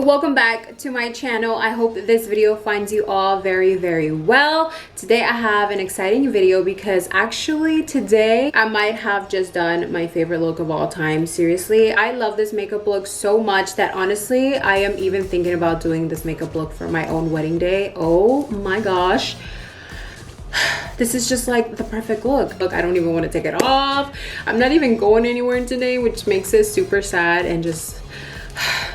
welcome back to my channel. I hope this video finds you all very well. Today I have an exciting video because actually today I might have just done my favorite look of all time. Seriously, I love this makeup look so much that honestly I am even thinking about doing this makeup look for my own wedding day. Oh my gosh, this is just like the perfect look. Look, I don't even want to take it off. I'm not even going anywhere today, which makes it super sad and just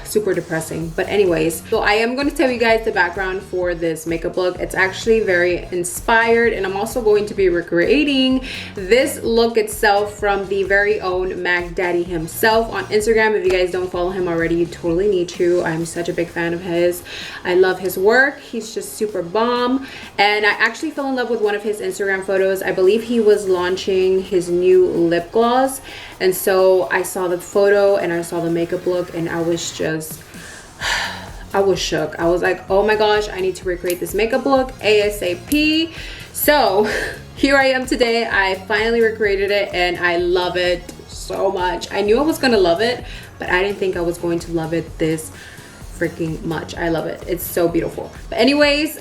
super depressing. But anyways, so I am going to tell you guys the background for this makeup look. It's actually very inspired, and I'm also going to be recreating this look itself from the very own Mac Daddy himself on Instagram. If you guys don't follow him already, you totally need to. I'm such a big fan of his. I love his work. He's just super bomb, and I actually fell in love with one of his Instagram photos. I believe he was launching his new lip gloss, and so I saw the photo and I saw the makeup look and I was shook. I was like, oh my gosh, I need to recreate this makeup look ASAP. So here I am today. I finally recreated it and I love it so much. I knew I was gonna love it, but I didn't think I was going to love it this freaking much. I love it. It's so beautiful. But anyways,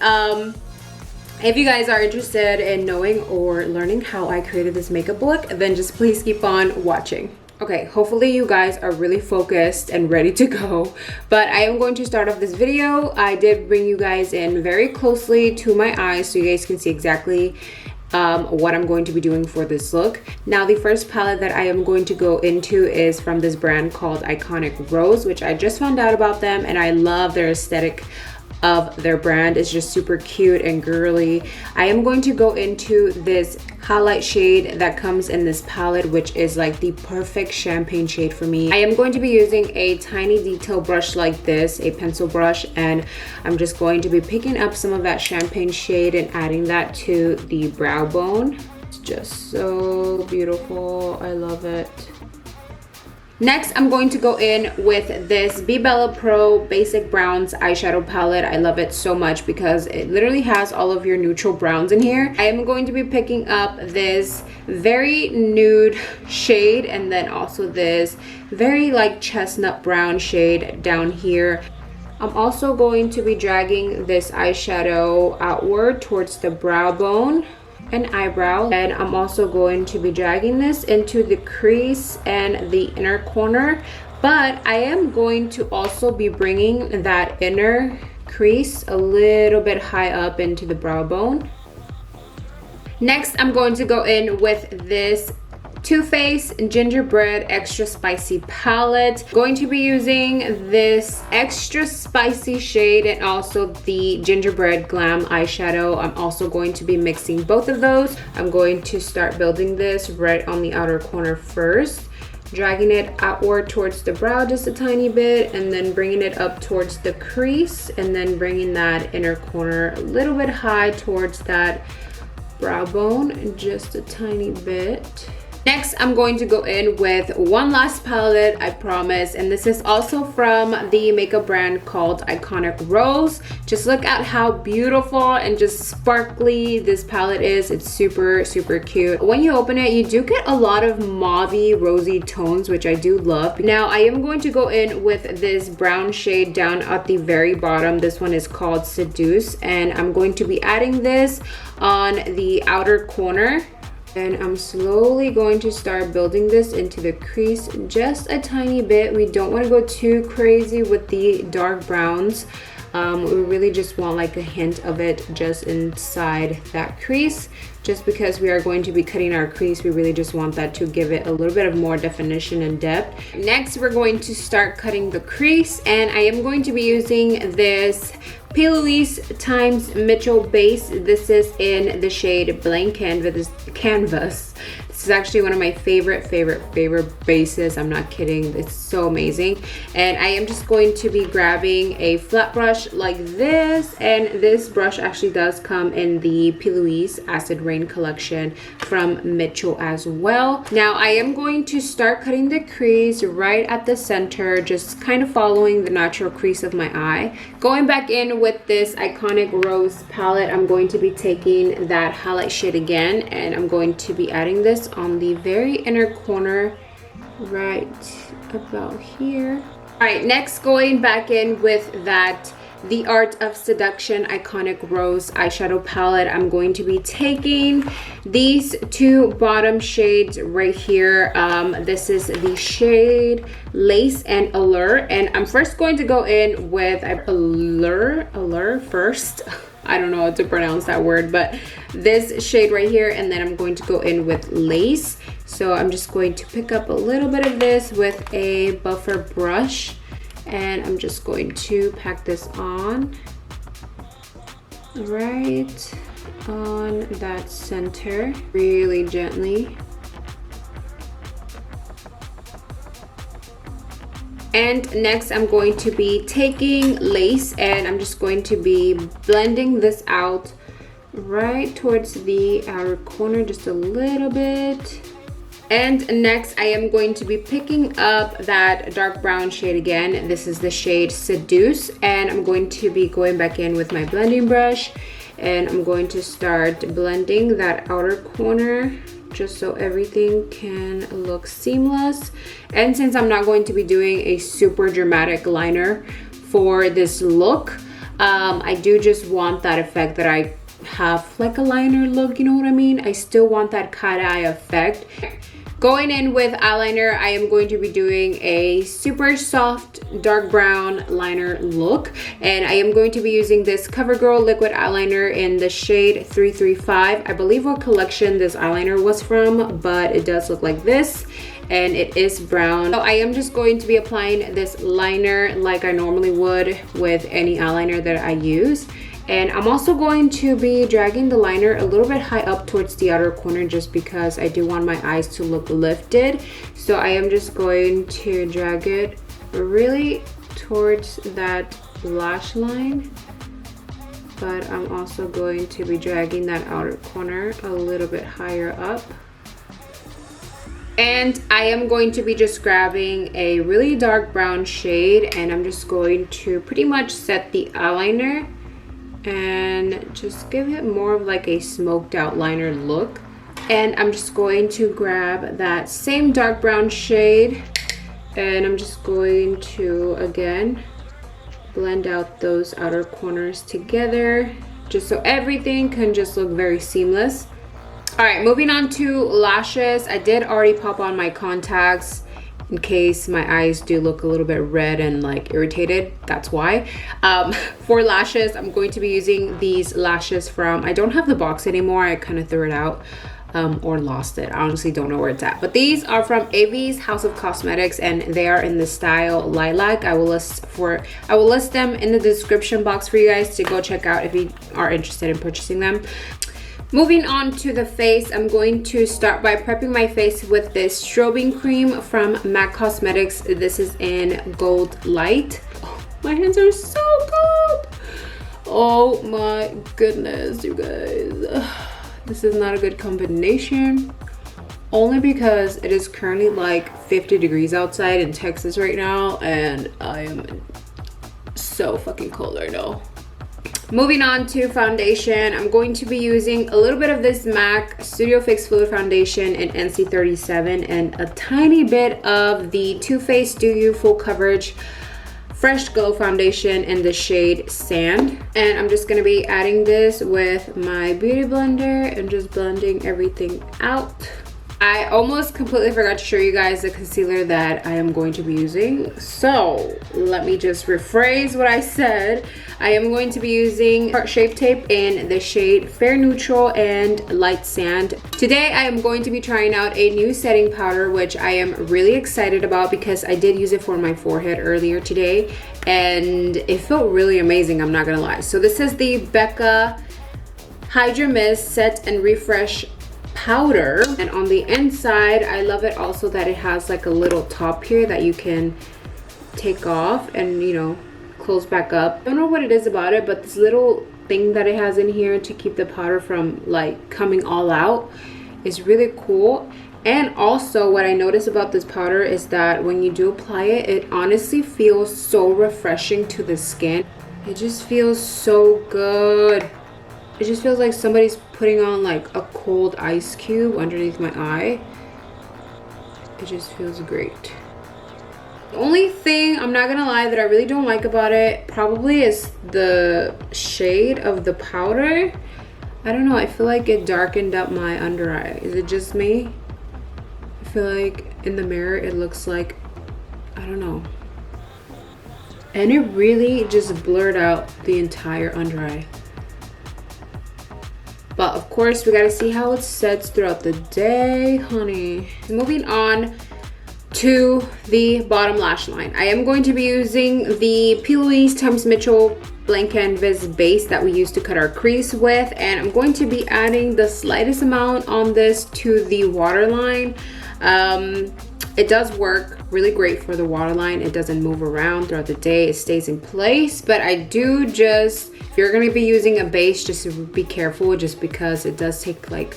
if you guys are interested in knowing or learning how I created this makeup look, then just please keep on watching. Okay, hopefully you guys are really focused and ready to go, but I am going to start off this video. I did bring you guys in very closely to my eyes so you guys can see exactly what I'm going to be doing for this look. Now, the first palette that I am going to go into is from this brand called Iconic Rose, which I just found out about them and I love their aesthetic of their brand. Is just super cute and girly. I am going to go into this highlight shade that comes in this palette, which is like the perfect champagne shade for me. I am going to be using a tiny detail brush like this, a pencil brush, and I'm just going to be picking up some of that champagne shade and adding that to the brow bone. It's just so beautiful. I love it. Next, I'm going to go in with this BeBella Pro Basic Browns eyeshadow palette. I love it so much because it literally has all of your neutral browns in here. I am going to be picking up this very nude shade and then also this very like chestnut brown shade down here. I'm also going to be dragging this eyeshadow outward towards the brow bone and eyebrow, and I'm also going to be dragging this into the crease and the inner corner, but I am going to also be bringing that inner crease a little bit high up into the brow bone. Next, I'm going to go in with this Toofaced Gingerbread Extra Spicy palette. Going to be using this extra spicy shade and also the Gingerbread Glam eyeshadow. I'm also going to be mixing both of those. I'm going to start building this right on the outer corner first, dragging it outward towards the brow just a tiny bit, and then bringing it up towards the crease, and then bringing that inner corner a little bit high towards that brow bone just a tiny bit. Next, I'm going to go in with one last palette, I promise, and this is also from the makeup brand called Iconic Rose. Just look at how beautiful and just sparkly this palette is. It's super cute. When you open it, you do get a lot of mauvey rosy tones, which I do love. Now, I am going to go in with this brown shade down at the very bottom. This one is called Seduce, and I'm going to be adding this on the outer corner. And I'm slowly going to start building this into the crease just a tiny bit. We don't want to go too crazy with the dark browns. We really just want like a hint of it just inside that crease. Just because we are going to be cutting our crease, we really just want that to give it a little bit of more definition and depth. Next, we're going to start cutting the crease, and I am going to be using this PlouiseXMitchell base. This is in the shade Blank Canvas. This is actually one of my favorite bases. I'm not kidding. It's so amazing. And I am just going to be grabbing a flat brush like this, and this brush actually does come in the P. Acid Rain collection from Mitchell as well. Now, I am going to start cutting the crease right at the center, just kind of following the natural crease of my eye. Going back in with this Iconic Rose palette, I'm going to be taking that highlight shade again, and I'm going to be adding this on the very inner corner right about here. right, next going back in with that The Art of Seduction Iconic Rose eyeshadow palette. I'm going to be taking these two bottom shades right here. This is the shade Lace and Allure, and I'm first going to go in with Allure first. I don't know how to pronounce that word, but this shade right here, and then I'm going to go in with Lace. So I'm just going to pick up a little bit of this with a buffer brush, and I'm just going to pack this on right on that center really gently. And next I'm going to be taking Lace, and I'm just going to be blending this out right towards the outer corner just a little bit. And next I am going to be picking up that dark brown shade again. This is the shade Seduce, and I'm going to be going back in with my blending brush, and I'm going to start blending that outer corner just so everything can look seamless. And since I'm not going to be doing a super dramatic liner for this look, I do just want that effect that I have like a liner look, you know what I mean? I still want that cat eye effect. Going in with eyeliner, I am going to be doing a super soft dark brown liner look, and I am going to be using this CoverGirl liquid eyeliner in the shade 335. I believe what collection this eyeliner was from, but it does look like this, and it is brown. So I am just going to be applying this liner like I normally would with any eyeliner that I use. And I'm also going to be dragging the liner a little bit high up towards the outer corner just because I do want my eyes to look lifted. So I am just going to drag it really towards that lash line. But I'm also going to be dragging that outer corner a little bit higher up. And I am going to be just grabbing a really dark brown shade, and I'm just going to pretty much set the eyeliner and just give it more of like a smoked out liner look. And I'm just going to grab that same dark brown shade, and I'm just going to again blend out those outer corners together just so everything can just look very seamless. All right, moving on to lashes. I did already pop on my contacts in case my eyes do look a little bit red and like irritated. That's why. For lashes, I'm going to be using these lashes from, I don't have the box anymore, I kind of threw it out or lost it. I honestly don't know where it's at, but these are from AV's House of Cosmetics, and they are in the style Lilac. I will list them in the description box for you guys to go check out if you are interested in purchasing them. Moving on to the face, I'm going to start by prepping my face with this strobing cream from MAC Cosmetics. This is in Goldlite. Oh, my hands are so cold. Oh my goodness, you guys. This is not a good combination. Only because it is currently like 50 degrees outside in Texas right now, and I am so fucking cold right now. Moving on to foundation, I'm going to be using a little bit of this MAC Studio Fix Fluid Foundation in NC37 and a tiny bit of the Toofaced Do You Full Coverage Fresh Glow Foundation in the shade Sand. And I'm just going to be adding this with my beauty blender and just blending everything out. I almost completely forgot to show you guys the concealer that I am going to be using. So let me just rephrase what I said. I am going to be using Heart Shape Tape in the shade Fair Neutral and Light Sand. Today I am going to be trying out a new setting powder, which I am really excited about because I did use it for my forehead earlier today and it felt really amazing, I'm not gonna lie. So this is the Becca Hydra Mist Set and Refresh powder, and on the inside I love it also that it has like a little top here that you can take off and, you know, close back up. I don't know what it is about it, but this little thing that it has in here to keep the powder from like coming all out is really cool. And also what I noticed about this powder is that when you do apply it, it honestly feels so refreshing to the skin. It just feels so good. It just feels like somebody's putting on like a cold ice cube underneath my eye. It just feels great. The only thing, I'm not gonna lie, that I really don't like about it probably is the shade of the powder. I don't know, I feel like it darkened up my under eye. Is it just me? I feel like in the mirror it looks like, I don't know. And it really just blurred out the entire under eye. But of course, we gotta see how it sets throughout the day, honey. Moving on to the bottom lash line. I am going to be using the PlouiseXMitchell blank canvas base that we used to cut our crease with, and I'm going to be adding the slightest amount on this to the waterline. It does work really great for the waterline. It doesn't move around throughout the day. It stays in place, but I do just, if you're gonna be using a base, just be careful, just because it does take like,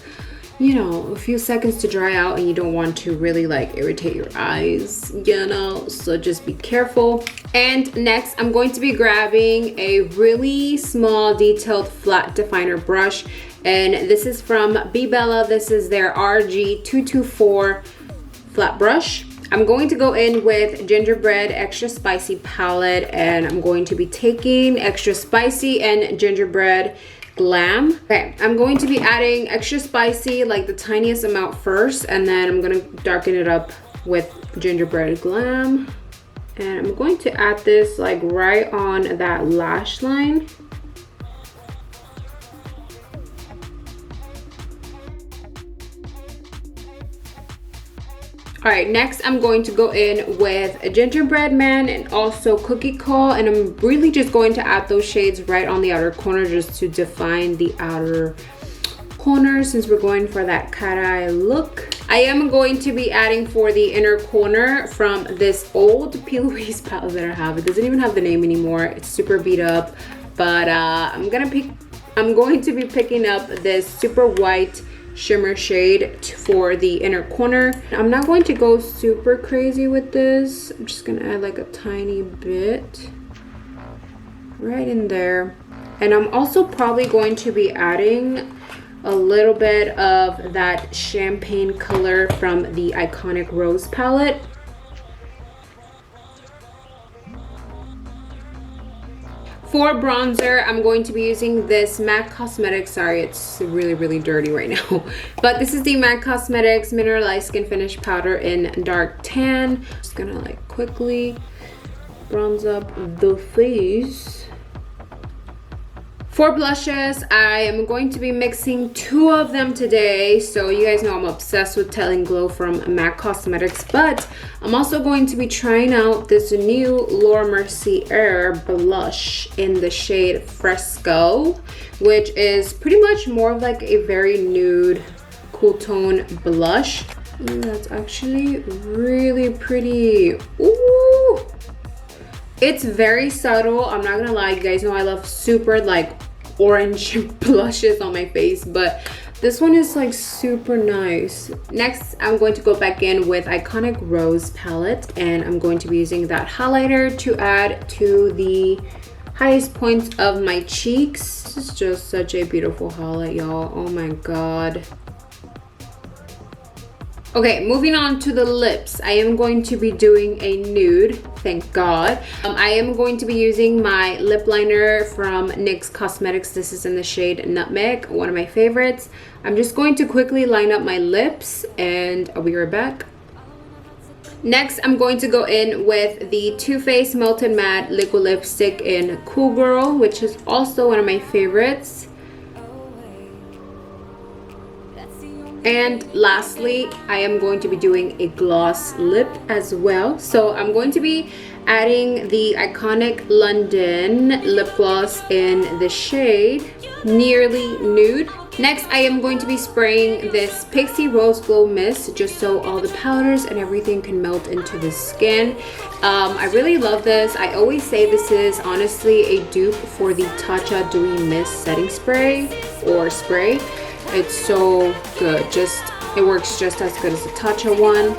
you know, a few seconds to dry out, and you don't want to really like irritate your eyes, you know, so just be careful. And next, I'm going to be grabbing a really small detailed flat definer brush, and this is from BeBella. This is their RG224 flat brush. I'm going to go in with Gingerbread Extra Spicy palette, and I'm going to be taking Extra Spicy and Gingerbread Glam. Okay, I'm going to be adding Extra Spicy, like the tiniest amount first, and then I'm gonna darken it up with Gingerbread Glam. And I'm going to add this like right on that lash line. All right, next I'm going to go in with a Gingerbread Man and also Cookie Call, and I'm really just going to add those shades right on the outer corner just to define the outer corner, since we're going for that cat eye look. I am going to be adding for the inner corner from this old Plouise palette that I have. It doesn't even have the name anymore. It's super beat up, but I'm going to be picking up this super white shimmer shade for the inner corner. I'm not going to go super crazy with this. I'm just gonna add like a tiny bit right in there. And I'm also probably going to be adding a little bit of that champagne color from the Iconic Rose palette. For bronzer, I'm going to be using this MAC Cosmetics. Sorry, it's really dirty right now. But this is the MAC Cosmetics Mineralized Skin Finish Powder in Dark Tan. Just gonna like quickly bronze up the face. For blushes, I am going to be mixing 2 of them today. So you guys know I'm obsessed with Telling Glow from MAC Cosmetics, but I'm also going to be trying out this new Mercier blush in the shade Fresco, which is pretty much more of like a very nude, cool tone blush. Ooh, that's actually really pretty. Ooh! It's very subtle. I'm not gonna lie, you guys know I love super like orange blushes on my face, but this one is like super nice. Next, I'm going to go back in with Iconic Rose palette, and I'm going to be using that highlighter to add to the highest points of my cheeks. This is just such a beautiful highlight, y'all. Oh my god. Okay, moving on to the lips. I am going to be doing a nude, thank God. I am going to be using my lip liner from NYX Cosmetics. This is in the shade Nutmeg, one of my favorites. I'm just going to quickly line up my lips, and I'll be right back. Next, I'm going to go in with the Too Faced Melted Matte Liquid Lipstick in Cool Girl, which is also one of my favorites. And lastly, I am going to be doing a gloss lip as well. So I'm going to be adding the Iconic London lip gloss in the shade Nearly Nude. Next, I am going to be spraying this PIXI Rose Glow Mist just so all the powders and everything can melt into the skin. I really love this. I always say this is honestly a dupe for the Tatcha Dewy Mist setting spray or spray. It's so good. It works just as good as the Tatcha one.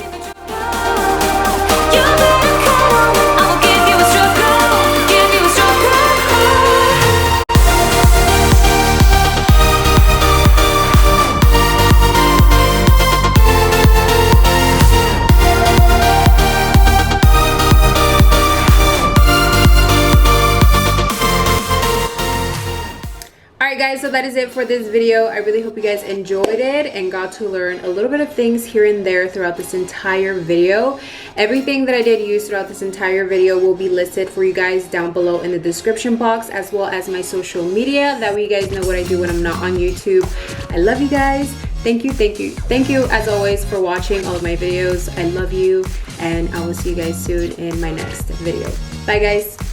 Alright guys, so that is it for this video. I really hope you guys enjoyed it and got to learn a little bit of things here and there throughout this entire video. Everything that I did use throughout this entire video will be listed for you guys down below in the description box, as well as my social media. That way you guys know what I do when I'm not on YouTube. I love you guys. Thank you as always for watching all of my videos. I love you, and I will see you guys soon in my next video. Bye guys.